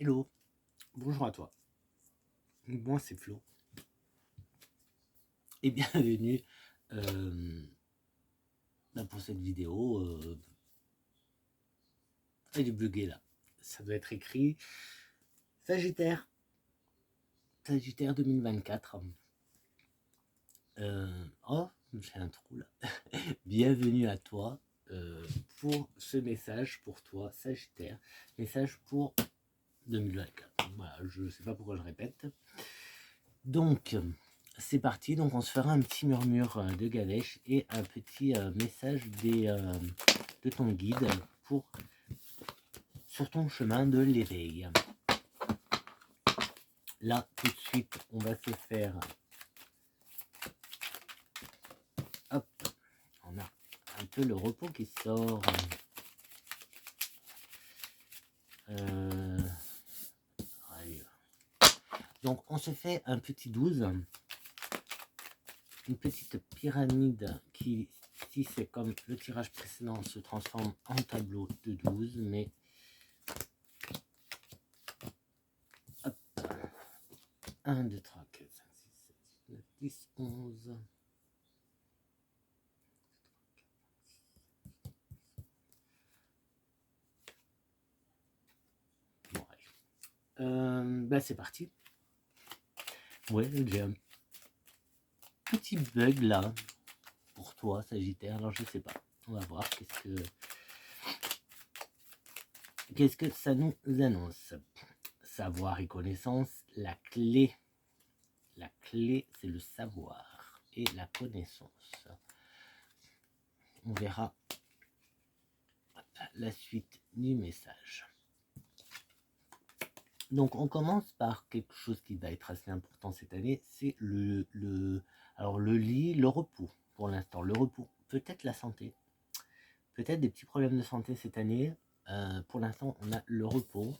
Hello, bonjour à toi. Moi c'est Flo et bienvenue pour cette vidéo. Elle est buguée là. Ça doit être écrit Sagittaire 2024. Oh, j'ai un trou là. Bienvenue à toi pour ce message pour toi, Sagittaire. Message pour 2024. Voilà, je sais pas pourquoi je répète. Donc, c'est parti. Donc, on se fera un petit murmure de Ganesh et un petit message de ton guide sur ton chemin de l'éveil. Là, tout de suite, on va se faire... Hop, on a un peu le repos qui sort. Donc, on se fait un petit 12. Une petite pyramide qui, si c'est comme le tirage précédent, se transforme en tableau de 12, mais... Hop. 1, 2, 3, 4, 5, 6, 7, 8, 9, 10, 11... Bon, allez. C'est parti. Ouais, j'ai un petit bug là pour toi, Sagittaire. Alors je sais pas. On va voir qu'est-ce que ça nous annonce. Savoir et connaissance, la clé. La clé, c'est le savoir et la connaissance. On verra la suite du message. Donc on commence par quelque chose qui va être assez important cette année, c'est le lit, le repos pour l'instant. Le repos, peut-être la santé, peut-être des petits problèmes de santé cette année. Pour l'instant, on a le repos.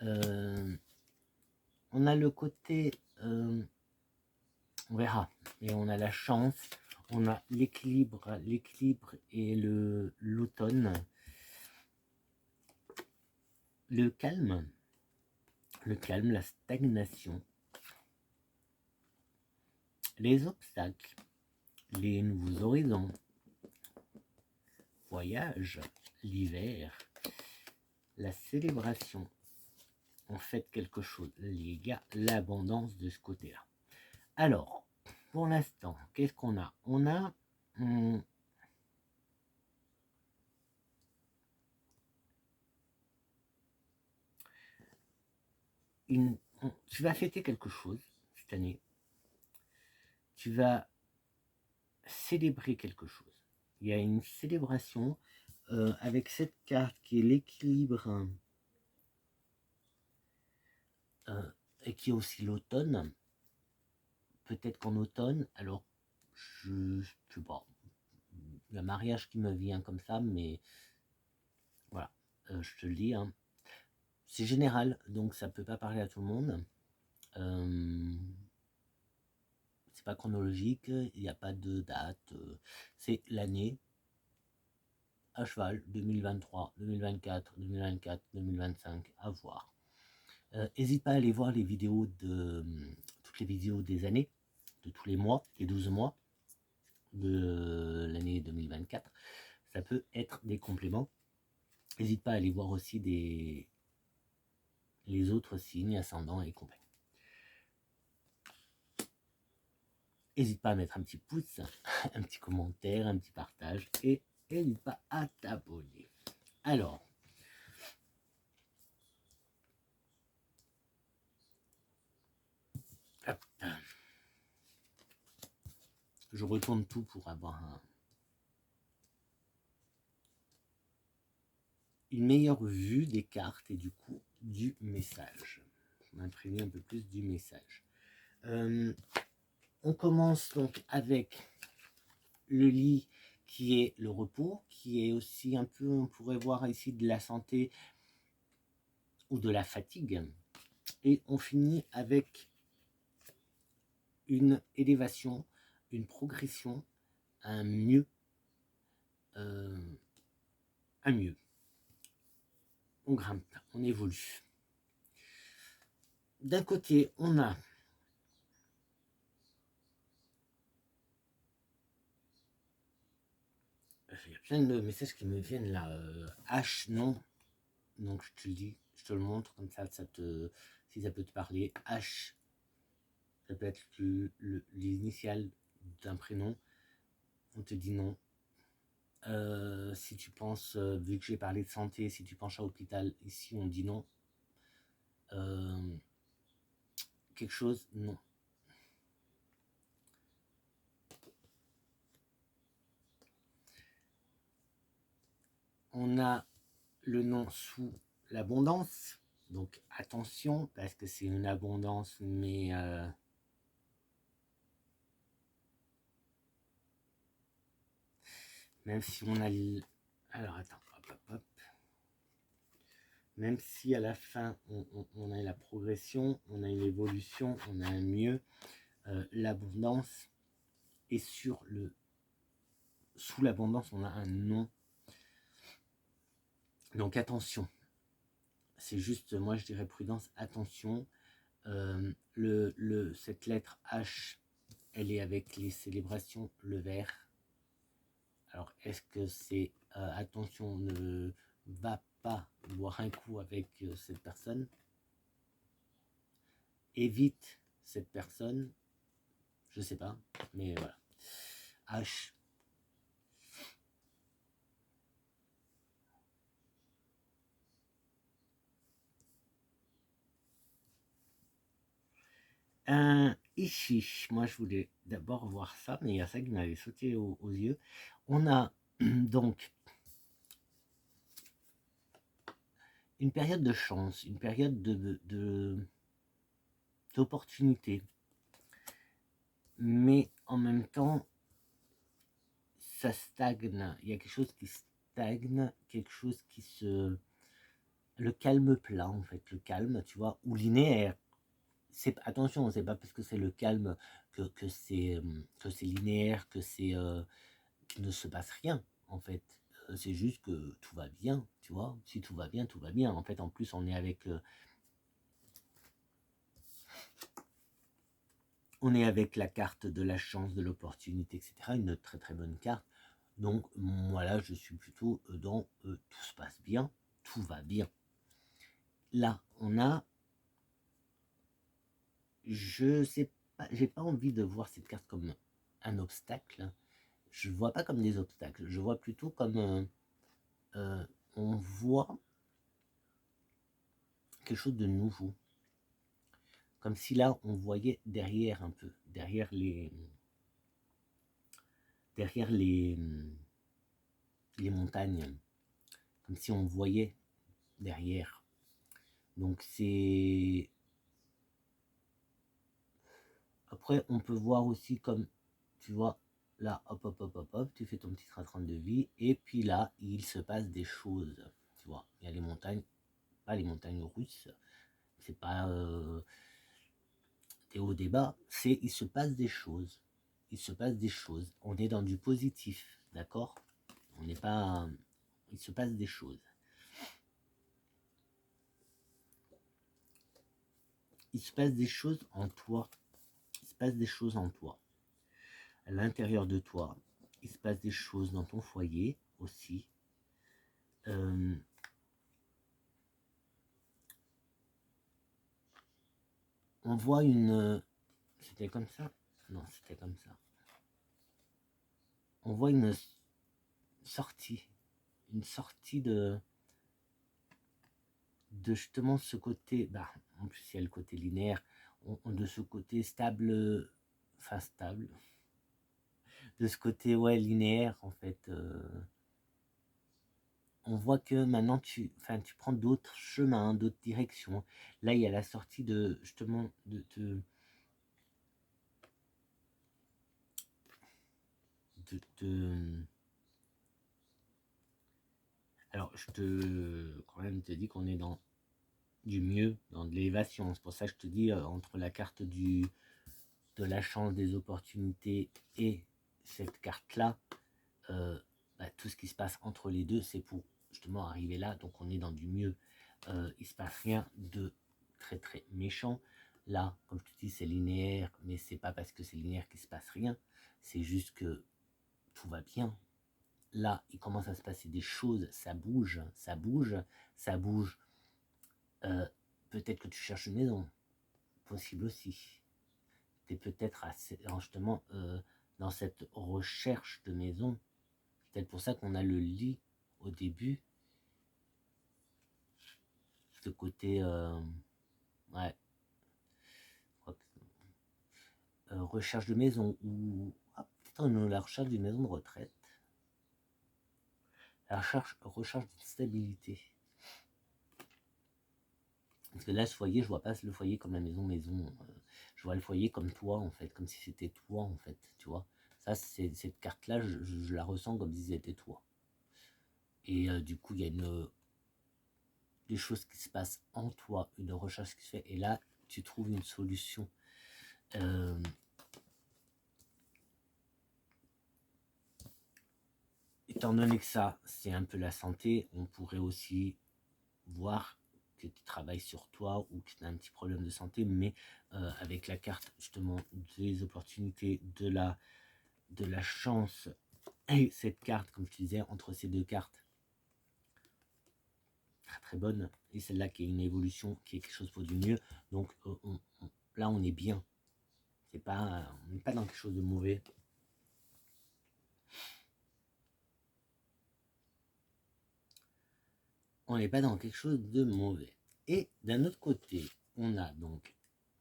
On a le côté, on verra, et on a la chance, on a l'équilibre et l'automne. Le calme, la stagnation, les obstacles, les nouveaux horizons, voyage, l'hiver, la célébration. On fête quelque chose, les gars, l'abondance de ce côté-là. Alors, pour l'instant, qu'est-ce qu'on a? On a tu vas fêter quelque chose cette année. Tu vas célébrer quelque chose. Il y a une célébration avec cette carte qui est l'équilibre et qui est aussi l'automne. Peut-être qu'en automne, alors je sais pas, le mariage qui me vient comme ça, mais voilà, je te le dis, hein. C'est général, donc ça peut pas parler à tout le monde. C'est pas chronologique, il n'y a pas de date, c'est l'année à cheval, 2023, 2024, 2024, 2025, à voir. N'hésite pas à aller voir les vidéos toutes les vidéos des années, de tous les mois, les 12 mois de l'année 2024. Ça peut être des compléments. N'hésite pas à aller voir aussi les autres signes, ascendants et compagnie. N'hésite pas à mettre un petit pouce, un petit commentaire, un petit partage et n'hésite pas à t'abonner. Alors, hop. Je retourne tout pour avoir une meilleure vue des cartes et du coup du message. M'imprégner un peu plus du message. On commence donc avec le lit qui est le repos, qui est aussi un peu, on pourrait voir ici, de la santé ou de la fatigue. Et on finit avec une élévation, une progression, un mieux. on grimpe, on évolue. D'un côté, on a il y a plein de messages qui me viennent là. H, non. Donc je te le dis, je te le montre, comme ça, si ça peut te parler. H, ça peut être l'initiale d'un prénom. On te dit non. Si tu penses, vu que j'ai parlé de santé, si tu penses à hôpital, ici on dit non. Quelque chose, non. On a le nom sous l'abondance, donc attention, parce que c'est une abondance, mais même si on a... Alors attends, hop. Même si à la fin on a la progression, on a une évolution, on a un mieux, l'abondance est sous l'abondance on a un non. Donc attention, c'est juste, moi je dirais prudence, attention. Cette lettre H, elle est avec les célébrations, le vert. Alors est-ce que c'est attention, ne va pas boire un coup avec cette personne, évite cette personne, je sais pas, mais voilà. H. Ici, moi je voulais d'abord voir ça, mais il y a ça qui m'avait sauté aux yeux. On a donc une période de chance, une période d'opportunité, mais en même temps, ça stagne. Il y a quelque chose qui stagne, quelque chose qui se... Le calme plat, en fait, le calme, tu vois, ou linéaire. Attention, c'est pas parce que c'est le calme que c'est linéaire, qu'il ne se passe rien, en fait. C'est juste que tout va bien, tu vois. Si tout va bien, tout va bien. En fait, en plus, on est avec la carte de la chance, de l'opportunité, etc. Une très très bonne carte. Donc, moi là, je suis plutôt dans tout se passe bien, tout va bien. Là, on a... Je sais pas, j'ai pas envie de voir cette carte comme un obstacle. Je vois pas comme des obstacles. Je vois plutôt comme... on voit quelque chose de nouveau. Comme si là, on voyait derrière un peu, derrière les montagnes, comme si on voyait derrière. Donc c'est... Après, on peut voir aussi comme, tu vois, là, hop, tu fais ton petit train de vie, et puis là, il se passe des choses, tu vois. Il y a les montagnes, pas les montagnes russes, c'est pas des hauts des bas, c'est il se passe des choses. Il se passe des choses. On est dans du positif, d'accord? On n'est pas... Il se passe des choses. Il se passe des choses en toi. Il se passe des choses en toi. À l'intérieur de toi. Il se passe des choses dans ton foyer aussi. On voit une... C'était comme ça? Non, c'était comme ça. On voit une sortie de justement ce côté, bah, en plus il y a le côté linéaire, de ce côté stable, enfin stable, de ce côté ouais linéaire en fait. On voit que maintenant tu prends d'autres chemins, d'autres directions. Là il y a la sortie de justement alors quand même te dis qu'on est dans du mieux, dans de l'élévation. C'est pour ça que je te dis entre la carte de la chance, des opportunités et cette carte là, bah, tout ce qui se passe entre les deux, c'est pour justement arriver là, donc on est dans du mieux. Il se passe rien de très très méchant. Là, comme je te dis, c'est linéaire, mais c'est pas parce que c'est linéaire qu'il se passe rien. C'est juste que tout va bien. Là, il commence à se passer des choses, ça bouge, ça bouge, ça bouge. Peut-être que tu cherches une maison, possible aussi. Tu es peut-être justement dans cette recherche de maison. C'est peut-être pour ça qu'on a le lit au début. Ce côté, ouais, recherche de maison ou peut-être la recherche d'une maison de retraite. La recherche d'une stabilité. Parce que là, ce foyer, je vois pas le foyer comme la maison. Je vois le foyer comme toi, en fait, comme si c'était toi, en fait, tu vois. Ça, cette carte-là, je la ressens comme si c'était toi. Et du coup, il y a des choses qui se passent en toi, une recherche qui se fait, et là, tu trouves une solution. Étant donné que ça, c'est un peu la santé, on pourrait aussi voir que tu travailles sur toi ou que tu as un petit problème de santé, mais avec la carte justement des opportunités, de la chance, et cette carte, comme je te disais, entre ces deux cartes, très très bonne, et celle-là qui est une évolution, qui est quelque chose pour du mieux, donc là on est bien, on n'est pas dans quelque chose de mauvais. On n'est pas dans quelque chose de mauvais. Et d'un autre côté, on a donc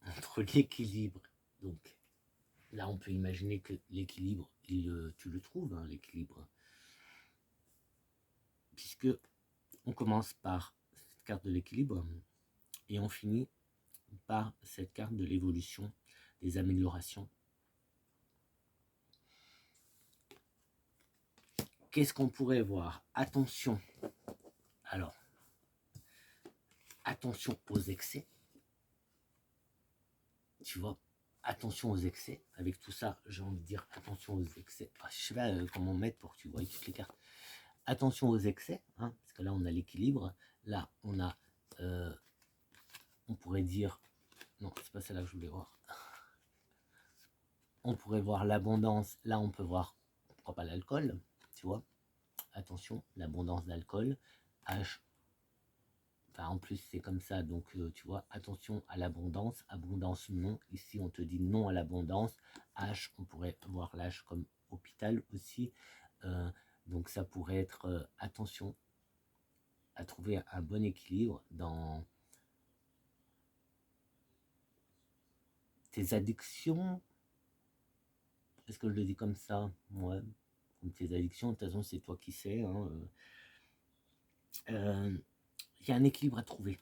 entre l'équilibre, donc là on peut imaginer que l'équilibre, tu le trouves, hein, l'équilibre, puisque on commence par cette carte de l'équilibre et on finit par cette carte de l'évolution, des améliorations. Qu'est-ce qu'on pourrait voir? Attention, alors, attention aux excès, tu vois, attention aux excès. Avec tout ça, j'ai envie de dire attention aux excès. Je sais pas comment mettre pour que tu vois toutes les cartes. Attention aux excès, hein, parce que là on a l'équilibre, là on a, on pourrait dire, non c'est pas celle-là que je voulais voir, on pourrait voir l'abondance, là on peut voir, pourquoi pas l'alcool, tu vois, attention, l'abondance d'alcool, H, enfin en plus c'est comme ça, donc tu vois, attention à l'abondance, abondance non, ici on te dit non à l'abondance, H, on pourrait voir l'H comme hôpital aussi, donc ça pourrait être attention à trouver un bon équilibre dans tes addictions. Est-ce que je le dis comme ça? Ouais. Comme tes addictions, de toute façon, c'est toi qui sais. Hein. Y a un équilibre à trouver.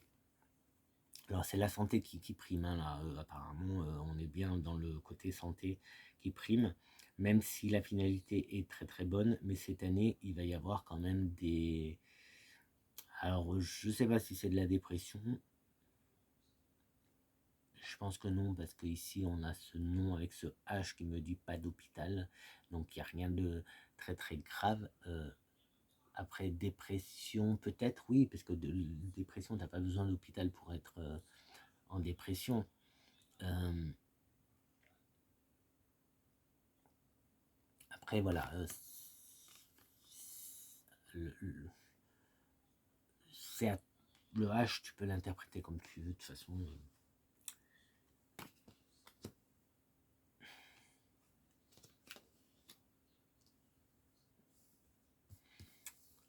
Alors, c'est la santé qui prime. Hein, là, apparemment, on est bien dans le côté santé qui prime. Même si la finalité est très très bonne. Mais cette année, il va y avoir quand même des... Alors, je sais pas si c'est de la dépression. Je pense que non, parce qu'ici on a ce nom avec ce H qui me dit pas d'hôpital, donc il n'y a rien de très très grave. Après dépression, peut-être oui, parce que dépression, t'as pas besoin d'hôpital pour être en dépression. Après voilà, le H, tu peux l'interpréter comme tu veux, de toute façon.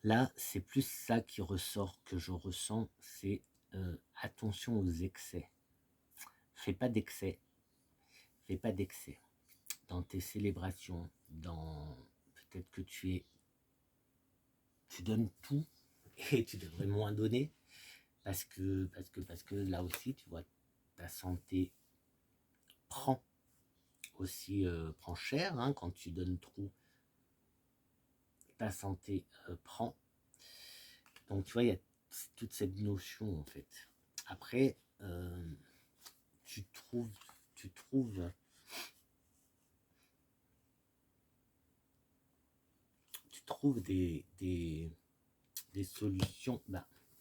Là, c'est plus ça qui ressort, que je ressens, c'est attention aux excès. Fais pas d'excès. Fais pas d'excès dans tes célébrations, dans peut-être que tu donnes tout et tu devrais moins donner parce que là aussi, tu vois, ta santé prend aussi prend cher, hein, quand tu donnes trop, ta santé prend. Donc tu vois, il y a toute cette notion en fait. Après, tu trouves des des solutions.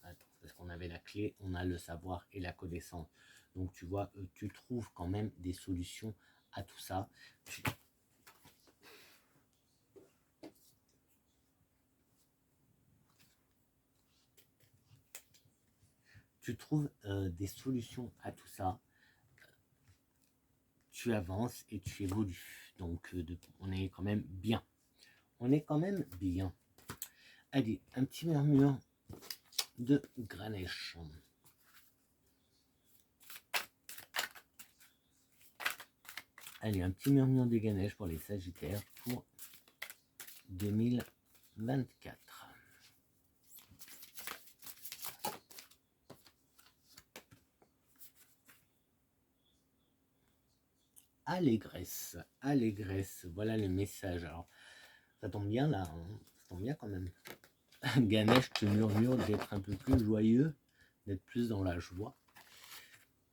Attends, parce qu'on avait la clé, on a le savoir et la connaissance. Donc tu vois, tu trouves quand même des solutions à tout ça. Tu trouves des solutions à tout ça. Tu avances et tu évolues. Donc on est quand même bien. On est quand même bien. Allez, un petit murmure de Ganesh. Allez, un petit murmure de Ganesh pour les Sagittaires pour 2024. Allégresse, allégresse, voilà le message. Alors, ça tombe bien là, hein, ça tombe bien quand même. Ganesh te murmure d'être un peu plus joyeux, d'être plus dans la joie,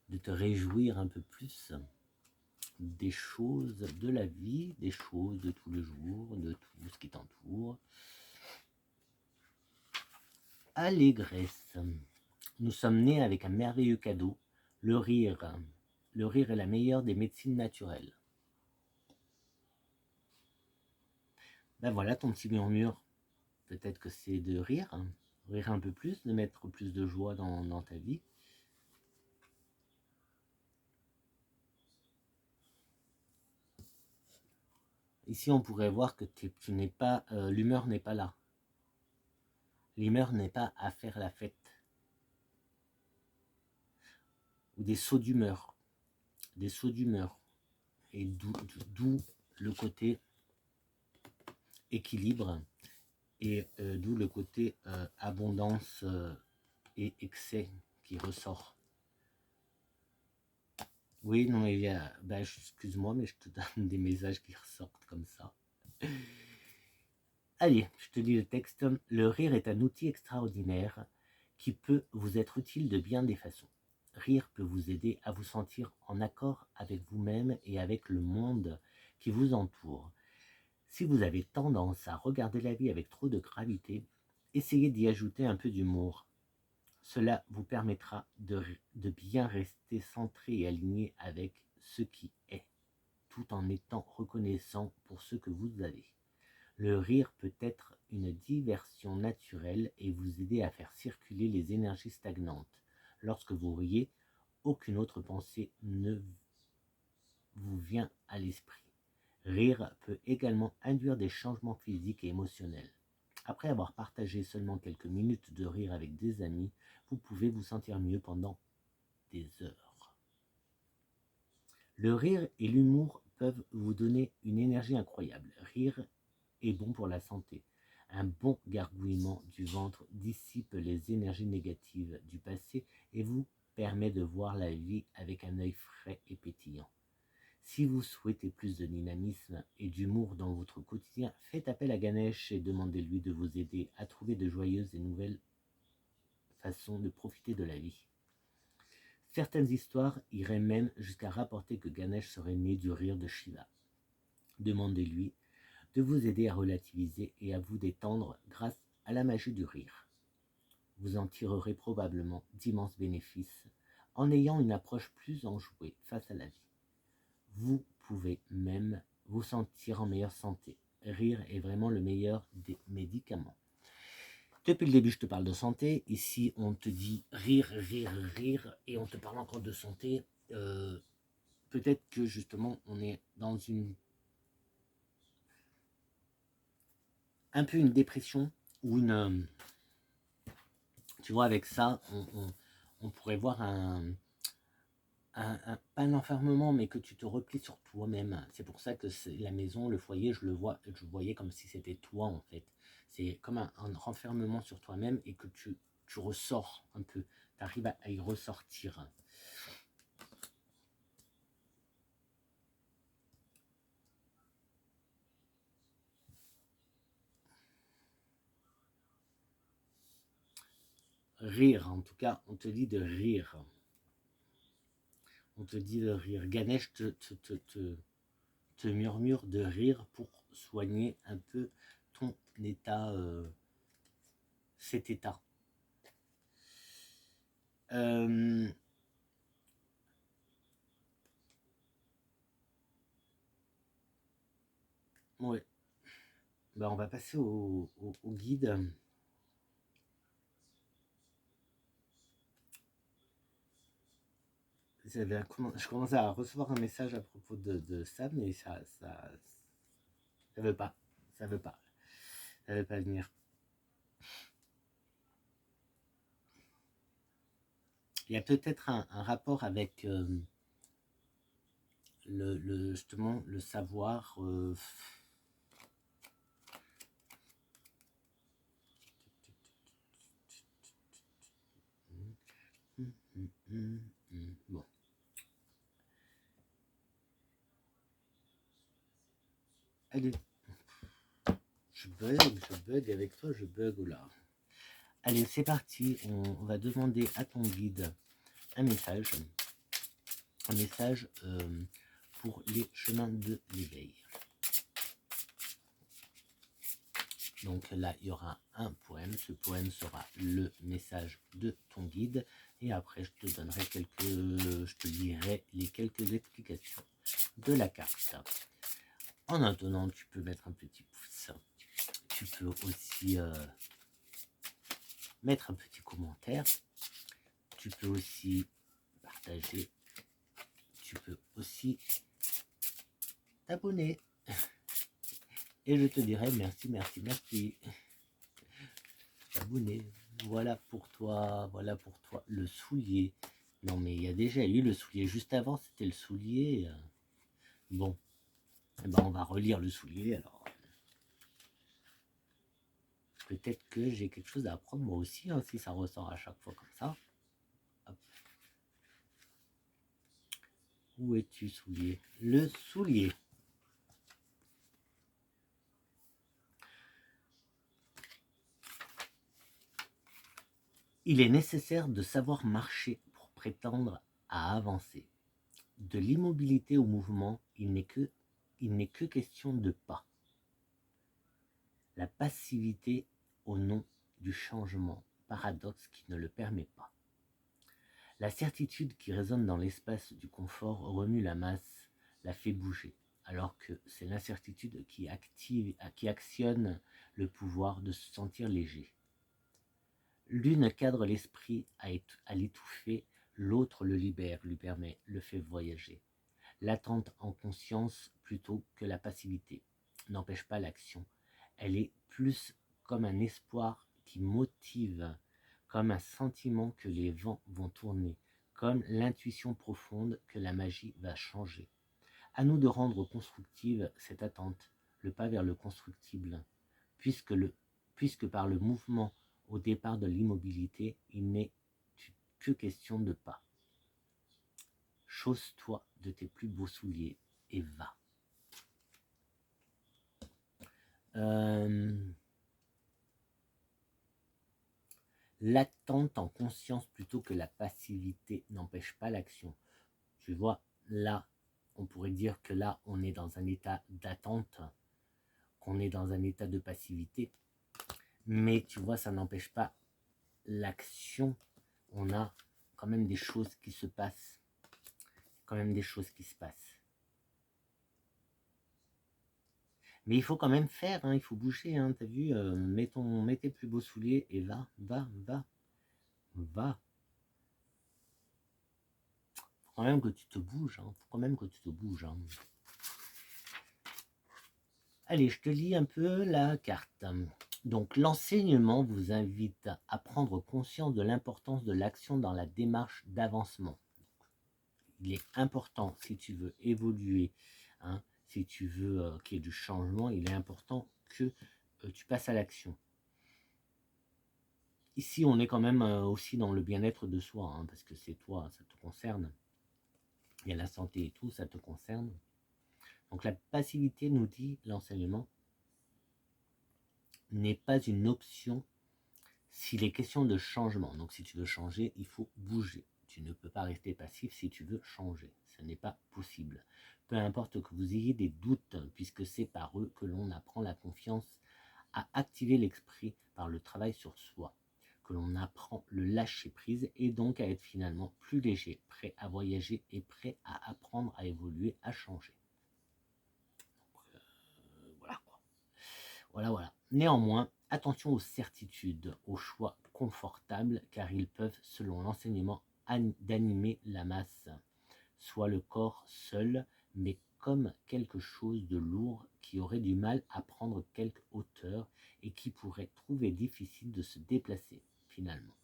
de te réjouir un peu plus des choses de la vie, des choses de tous les jours, de tout ce qui t'entoure. Allégresse. Nous sommes nés avec un merveilleux cadeau, le rire. Le rire est la meilleure des médecines naturelles. Ben voilà ton petit murmure. Peut-être que c'est de rire, hein. Rire un peu plus, de mettre plus de joie dans ta vie. Ici, on pourrait voir que tu n'es pas, l'humeur n'est pas là. L'humeur n'est pas à faire la fête. Ou des sauts d'humeur. Des sauts d'humeur. Et d'où le côté équilibre. Et d'où le côté abondance et excès qui ressort. Oui, non, mais excuse-moi, mais je te donne des messages qui ressortent comme ça. Allez, je te dis le texte. Le rire est un outil extraordinaire qui peut vous être utile de bien des façons. Rire peut vous aider à vous sentir en accord avec vous-même et avec le monde qui vous entoure. Si vous avez tendance à regarder la vie avec trop de gravité, essayez d'y ajouter un peu d'humour. Cela vous permettra de bien rester centré et aligné avec ce qui est, tout en étant reconnaissant pour ce que vous avez. Le rire peut être une diversion naturelle et vous aider à faire circuler les énergies stagnantes. Lorsque vous riez, aucune autre pensée ne vous vient à l'esprit. Rire peut également induire des changements physiques et émotionnels. Après avoir partagé seulement quelques minutes de rire avec des amis, vous pouvez vous sentir mieux pendant des heures. Le rire et l'humour peuvent vous donner une énergie incroyable. Rire est bon pour la santé. Un bon gargouillement du ventre dissipe les énergies négatives du passé et vous permet de voir la vie avec un œil frais et pétillant. Si vous souhaitez plus de dynamisme et d'humour dans votre quotidien, faites appel à Ganesh et demandez-lui de vous aider à trouver de joyeuses et nouvelles façons de profiter de la vie. Certaines histoires iraient même jusqu'à rapporter que Ganesh serait né du rire de Shiva. Demandez-lui de vous aider à relativiser et à vous détendre grâce à la magie du rire. Vous en tirerez probablement d'immenses bénéfices en ayant une approche plus enjouée face à la vie. Vous pouvez même vous sentir en meilleure santé. Rire est vraiment le meilleur des médicaments. Depuis le début, je te parle de santé. Ici, on te dit rire, rire, rire, et on te parle encore de santé. Peut-être que justement, on est dans un peu une dépression ou une... tu vois, avec ça, on pourrait voir pas un enfermement, mais que tu te replies sur toi-même. C'est pour ça que la maison, le foyer, je voyais comme si c'était toi en fait. C'est comme un renfermement sur toi-même et que tu ressors un peu, tu arrives à y ressortir. Rire, en tout cas, on te dit de rire. On te dit de rire. Ganesh te murmure de rire pour soigner un peu ton état cet état. Ouais. On va passer au guide. Je commence à recevoir un message à propos de ça, mais ça veut pas. Ça veut pas. Ça veut pas venir. Il y a peut-être un rapport avec justement le savoir. Bon. Allez. Je bug avec toi, je bug là. Allez, c'est parti. On va demander à ton guide un message. Un message pour les chemins de l'éveil. Donc là, il y aura un poème. Ce poème sera le message de ton guide. Et après, je te lirai les quelques explications de la carte. En attendant, tu peux mettre un petit pouce. Tu peux aussi mettre un petit commentaire. Tu peux aussi partager. Tu peux aussi t'abonner. Et je te dirai merci, merci, merci. T'abonner. Voilà pour toi, le soulier. Non mais il y a déjà eu le soulier. Juste avant, c'était le soulier. Bon, eh ben, on va relire le soulier alors. Peut-être que j'ai quelque chose à apprendre moi aussi, hein, si ça ressort à chaque fois comme ça. Hop. Où es-tu, soulier? Le soulier. Il est nécessaire de savoir marcher pour prétendre à avancer. De l'immobilité au mouvement, il n'est que question de pas. La passivité au nom du changement, paradoxe qui ne le permet pas. La certitude qui résonne dans l'espace du confort remue la masse, la fait bouger, alors que c'est l'incertitude qui actionne le pouvoir de se sentir léger. L'une cadre l'esprit à l'étouffer, l'autre le libère, lui permet, le fait voyager. L'attente en conscience plutôt que la passivité n'empêche pas l'action. Elle est plus comme un espoir qui motive, comme un sentiment que les vents vont tourner, comme l'intuition profonde que la magie va changer. À nous de rendre constructive cette attente, le pas vers le constructible, puisque par le mouvement au départ de l'immobilité, il n'est que question de pas. Chausse-toi de tes plus beaux souliers et va. L'attente en conscience plutôt que la passivité n'empêche pas l'action. Tu vois, là, on pourrait dire que là, on est dans un état d'attente, qu'on est dans un état de passivité. Mais tu vois, ça n'empêche pas l'action. On a quand même des choses qui se passent. Mais il faut quand même faire, hein, il faut bouger, hein, t'as vu, mets tes plus beaux souliers et va. Faut quand même que tu te bouges, hein. Allez, je te lis un peu la carte. Donc, l'enseignement vous invite à prendre conscience de l'importance de l'action dans la démarche d'avancement. Il est important, si tu veux évoluer, hein, si tu veux qu'il y ait du changement, il est important que tu passes à l'action. Ici, on est quand même aussi dans le bien-être de soi, hein, parce que c'est toi, ça te concerne. Il y a la santé et tout, ça te concerne. Donc la passivité, nous dit l'enseignement, n'est pas une option s'il est question de changement. Donc si tu veux changer, il faut bouger. Tu ne peux pas rester passif si tu veux changer. Ce n'est pas possible. Peu importe que vous ayez des doutes, puisque c'est par eux que l'on apprend la confiance à activer l'esprit par le travail sur soi, que l'on apprend le lâcher-prise et donc à être finalement plus léger, prêt à voyager et prêt à apprendre, à évoluer, à changer. Donc, voilà quoi. Voilà. Néanmoins, attention aux certitudes, aux choix confortables, car ils peuvent, selon l'enseignement, d'animer la masse, soit le corps seul, mais comme quelque chose de lourd qui aurait du mal à prendre quelque hauteur et qui pourrait trouver difficile de se déplacer, finalement.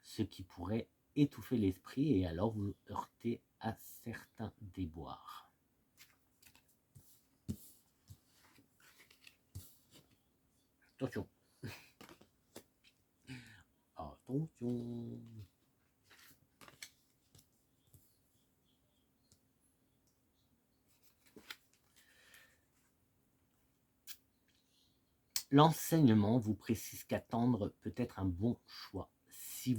Ce qui pourrait étouffer l'esprit et alors vous heurter à certains déboires. Attention. Attention. L'enseignement vous précise qu'attendre peut être un bon choix. Si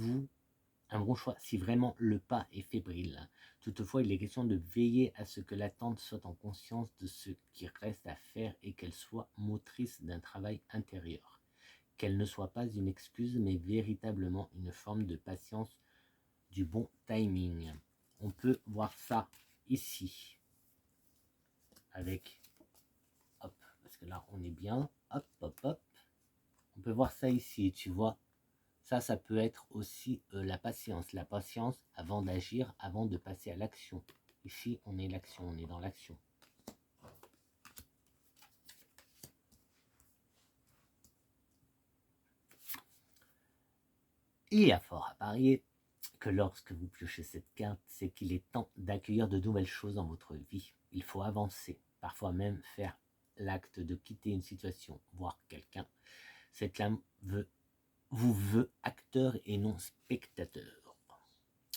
vraiment le pas est fébrile. Toutefois, il est question de veiller à ce que l'attente soit en conscience de ce qui reste à faire et qu'elle soit motrice d'un travail intérieur. Qu'elle ne soit pas une excuse, mais véritablement une forme de patience, du bon timing. On peut voir ça ici, avec, hop, parce que là on est bien, hop. On peut voir ça ici, tu vois. Ça peut être aussi la patience. La patience avant d'agir, avant de passer à l'action. Ici, on est l'action, on est dans l'action. Il y a fort à parier que lorsque vous piochez cette carte, c'est qu'il est temps d'accueillir de nouvelles choses dans votre vie. Il faut avancer, parfois même faire l'acte de quitter une situation, voire quelqu'un. Cette lame vous veut acteur et non spectateur.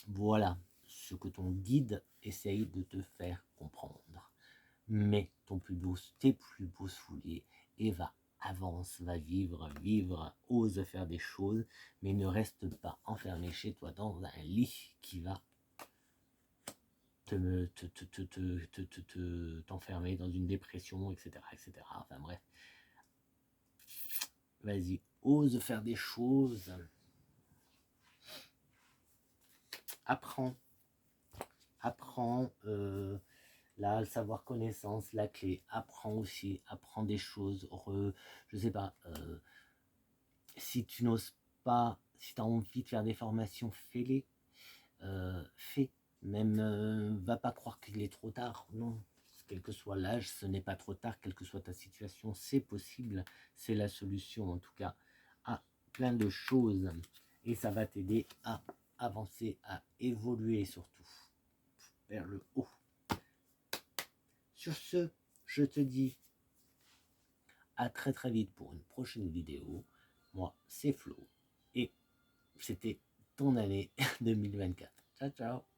Voilà ce que ton guide essaye de te faire comprendre. Mets tes plus beaux souliers et avance, va vivre, ose faire des choses, mais ne reste pas enfermé chez toi dans un lit qui va t'enfermer dans une dépression, etc. Enfin bref. Vas-y, ose faire des choses. Apprends. Là, le savoir connaissance, la clé. Apprends des choses. Je sais pas. Si tu n'oses pas, si tu as envie de faire des formations, fais-les. Fais. Même, va pas croire qu'il est trop tard. Non. Quel que soit l'âge, ce n'est pas trop tard. Quelle que soit ta situation, c'est possible. C'est la solution, en tout cas, à plein de choses. Et ça va t'aider à avancer, à évoluer surtout vers le haut. Sur ce, je te dis à très très vite pour une prochaine vidéo. Moi, c'est Flo et c'était ton année 2024. Ciao, ciao.